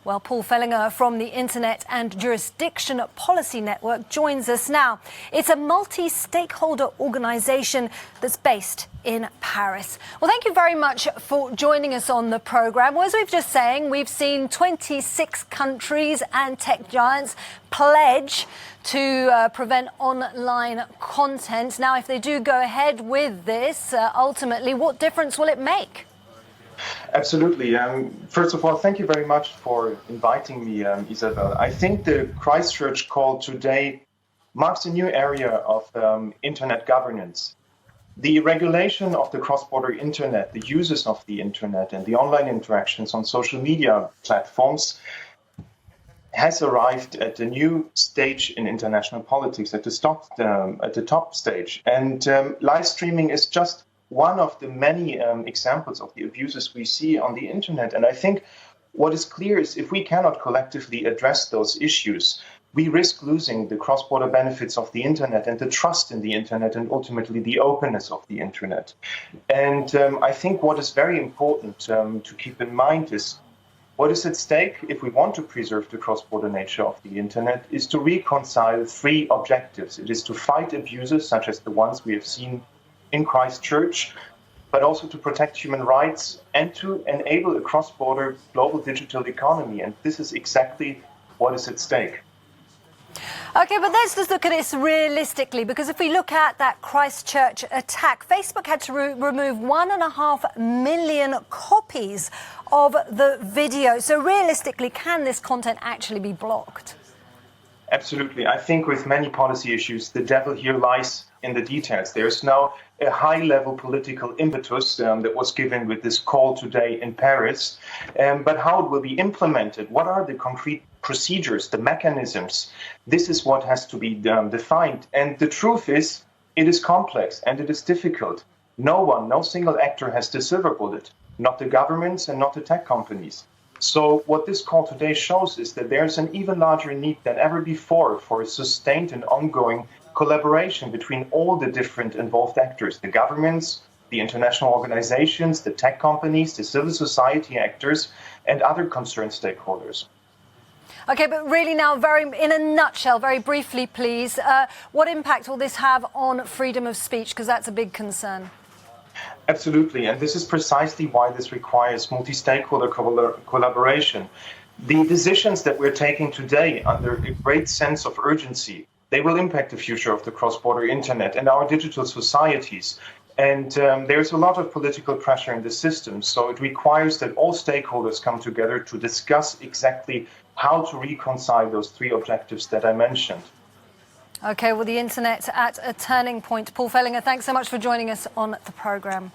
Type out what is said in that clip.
Well, Paul Fehlinger from the Internet and Jurisdiction Policy Network joins us now. It's a multi-stakeholder organisation that's based in Paris. Well, thank you very much for joining us on the programme. Well, as we've just saying, we've seen 26 countries and tech giants pledge to prevent online content. Now, if they do go ahead with this, ultimately, what difference will it make? Absolutely. First of all, thank you very much for inviting me, Isabel. I think the Christchurch Call today marks a new area of internet governance. The regulation of the cross-border internet, the uses of the internet and the online interactions on social media platforms has arrived at a new stage in international politics, at the top stage. And live streaming is just one of the many examples of the abuses we see on the internet. And I think what is clear is if we cannot collectively address those issues, we risk losing the cross-border benefits of the internet and the trust in the internet and ultimately the openness of the internet. And I think what is very important to keep in mind is what is at stake if we want to preserve the cross-border nature of the internet is to reconcile three objectives. It is to fight abuses such as the ones we have seen in Christchurch, but also to protect human rights and to enable a cross-border global digital economy. And this is exactly what is at stake. OK, but let's just look at this realistically, because if we look at that Christchurch attack, Facebook had to remove 1.5 million copies of the video. So realistically, can this content actually be blocked? Absolutely. I think with many policy issues, the devil here lies in the details. There's now a high-level political impetus that was given with this call today in Paris. But how it will be implemented, what are the concrete procedures, the mechanisms, this is what has to be defined. And the truth is, it is complex and it is difficult. No single actor has the silver bullet, not the governments and not the tech companies. So what this call today shows is that there's an even larger need than ever before for a sustained and ongoing collaboration between all the different involved actors, the governments, the international organizations, the tech companies, the civil society actors, and other concerned stakeholders. OK, but really now, in a nutshell, very briefly, please, what impact will this have on freedom of speech? Because that's a big concern. Absolutely, and this is precisely why this requires multi-stakeholder collaboration. The decisions that we're taking today under a great sense of urgency, they will impact the future of the cross-border internet and our digital societies. And there's a lot of political pressure in the system, so it requires that all stakeholders come together to discuss exactly how to reconcile those three objectives that I mentioned. OK, well, the internet at a turning point. Paul Fehlinger, thanks so much for joining us on the programme.